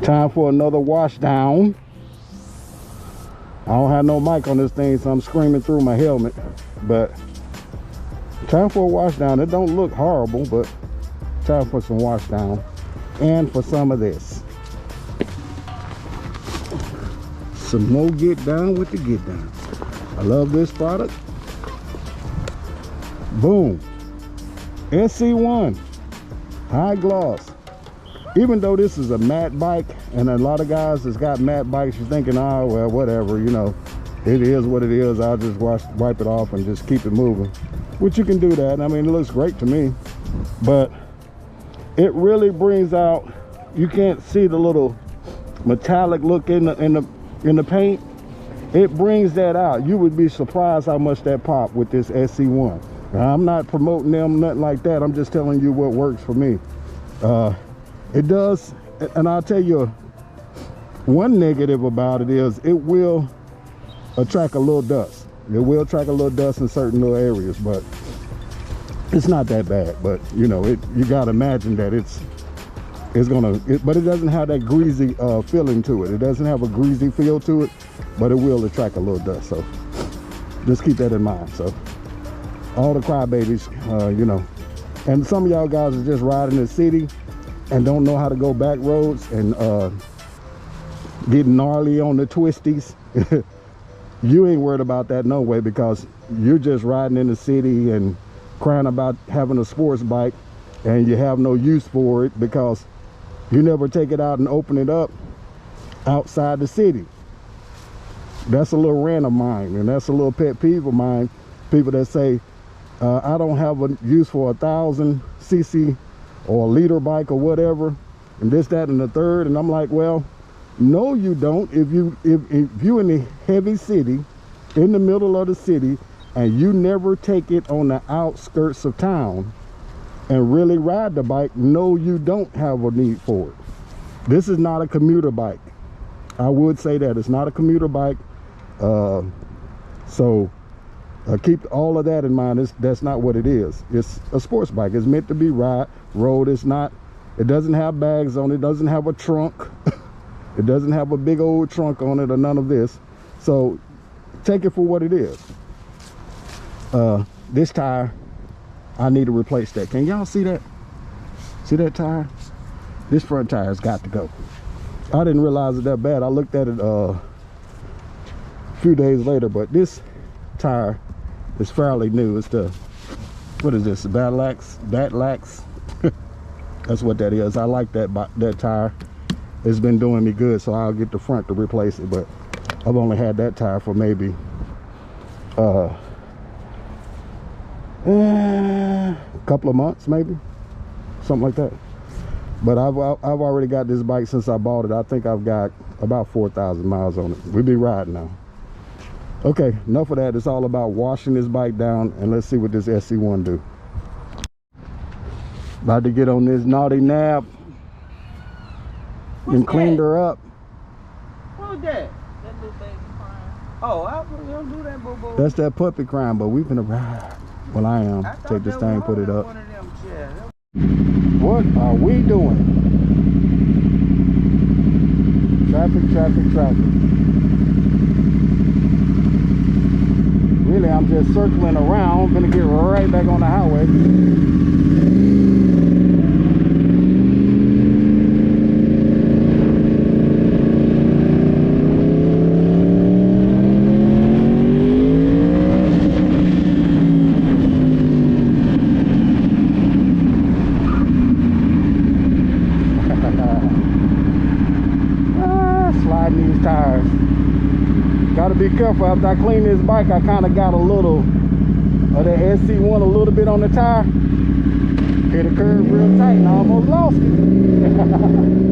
Time for another wash down. I don't have no mic on this thing, so I'm screaming through my helmet. But time for a wash down. It don't look horrible, but time for some wash down. And for some of this. Some more get down with the get down. I love this product. Boom. SC1 high gloss. Even though this is a matte bike, and a lot of guys that's got matte bikes, you're thinking, oh well, whatever, you know, it is what it is. I'll just wipe it off and just keep it moving, which you can do that. I mean, it looks great to me, but it really brings out, you can't see the little metallic look in the paint. It brings that out. You would be surprised how much that pop with this SC1. Now, I'm not promoting them, nothing like that. I'm just telling you what works for me. It does, and I'll tell you one negative about it is it will attract a little dust. It will attract a little dust in certain little areas, but it's not that bad. But you know, you gotta imagine that it's gonna, but it doesn't have that greasy feeling to it. It doesn't have a greasy feel to it, but it will attract a little dust. So just keep that in mind. So all the crybabies, you know, and some of y'all guys are just riding the city and don't know how to go back roads and get gnarly on the twisties. You ain't worried about that no way, because you're just riding in the city and crying about having a sports bike and you have no use for it because you never take it out and open it up outside the city. That's a little rant of mine, and that's a little pet peeve of mine. People that say, I don't have a use for 1,000cc or a liter bike or whatever, and this, that, and the third. And I'm like, well, no, you don't. If you in the heavy city, in the middle of the city, and you never take it on the outskirts of town and really ride the bike, no, you don't have a need for it. This is not a commuter bike. I would say that it's not a commuter bike. So keep all of that in mind. That's not what it is. It's a sports bike. It's meant to be rode. It's not, it doesn't have bags on it. It doesn't have a trunk. It doesn't have a big old trunk on it or none of this. So take it for what it is. This tire, I need to replace that. Can y'all see that? See that tire? This front tire has got to go. I didn't realize it that bad. I looked at it a few days later, but this tire is fairly new. It's the, what is this, Batlax? That's what that is. I like that tire. It's been doing me good, so I'll get the front to replace it. But I've only had that tire for maybe a couple of months, maybe something like that. But I've already got this bike since I bought it. I think I've got about 4,000 miles on it. We'll be riding now. Okay, enough of that. It's all about washing this bike down, and let's see what this SC1 do. About to get on this naughty nap and cleaned her up. Who's that? That little baby crying. Oh, I don't do that, boo-boo. That's that puppy crying, but we've been ride. Well, I am. Take this thing, put it up. What are we doing? Traffic. Really, I'm just circling around. Gonna get right back on the highway. Sliding these tires. Gotta be careful. After I clean this bike, I kind of got a little of the SC1 a little bit on the tire. Hit the curve real tight and I almost lost it.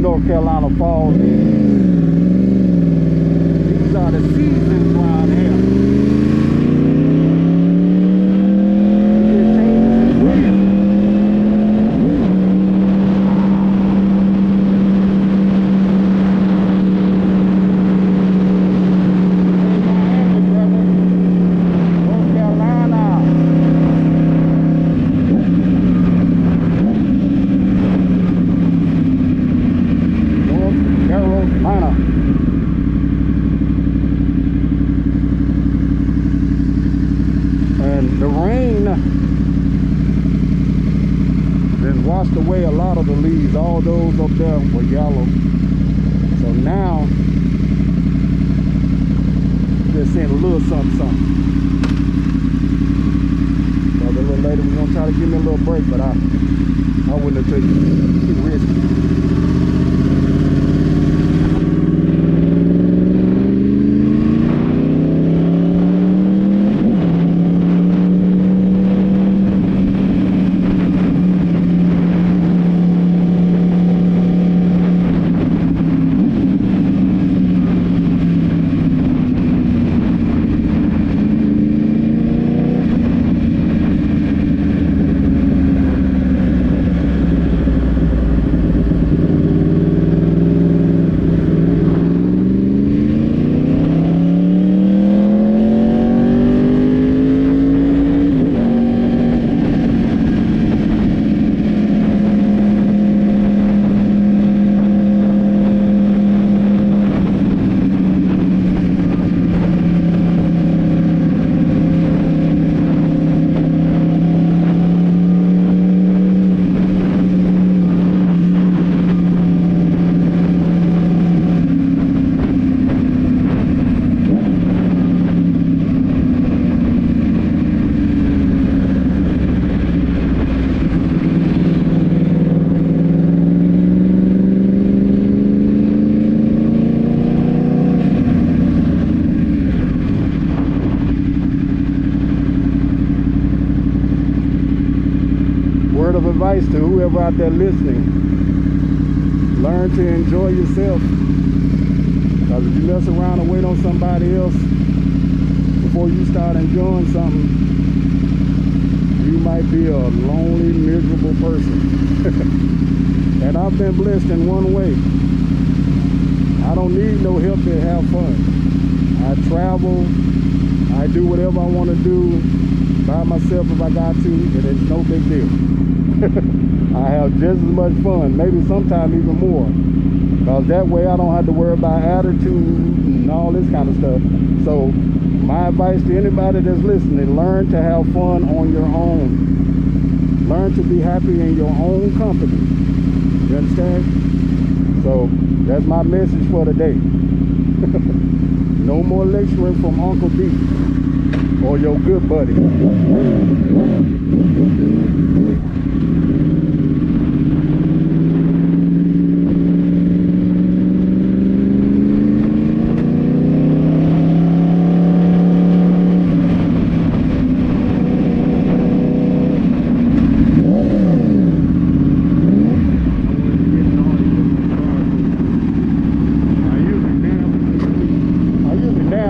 North Carolina fall leaves. These are the seasons around here. You get changes in wind. Washed away a lot of the leaves. All those up there were yellow. So now just seeing a little something. So the little lady was gonna try to give me a little break, but I wouldn't have taken it. Too risky. Word of advice to whoever out there listening: learn to enjoy yourself, because if you mess around and wait on somebody else before you start enjoying something, you might be a lonely, miserable person. And I've been blessed in one way. I don't need no help to have fun. I travel, I do whatever I want to do by myself if I got to, and it's no big deal. I have just as much fun, maybe sometimes even more, because that way I don't have to worry about attitude and all this kind of stuff. So my advice to anybody that's listening: learn to have fun on your own. Learn to be happy in your own company. You understand? So that's my message for today. No more lecturing from Uncle B or your good buddy.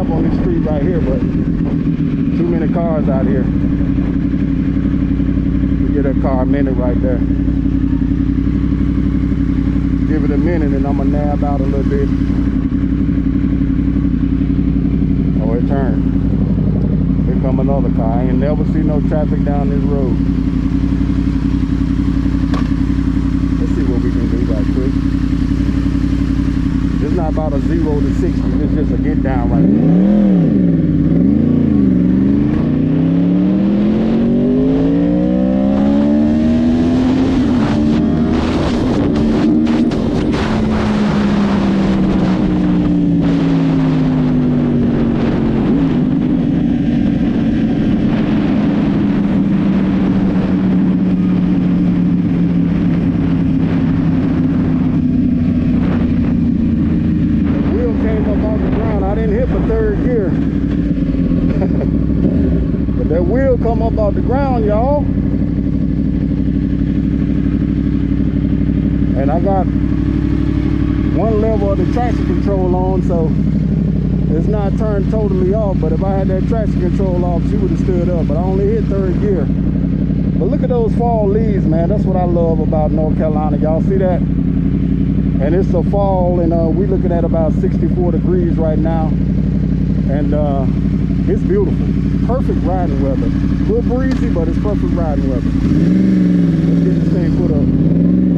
On this street right here, but too many cars out here. We get a car a minute right there. Give it a minute and I'm gonna nab out a little bit. Oh, it turned. Here come another car. I ain't never seen no traffic down this road. Let's see what we can do right quick. It's not about a 0 to 60, it's just a get down right there. But that wheel come up off the ground, y'all. And I got one level of the traction control on, so it's not turned totally off. But if I had that traction control off, she would have stood up. But I only hit third gear. But look at those fall leaves, man. That's what I love about North Carolina. Y'all see that? And it's a fall, and we're looking at about 64 degrees right now. And it's beautiful. Perfect riding weather. A little breezy, but it's perfect riding weather. Let's get this thing put up.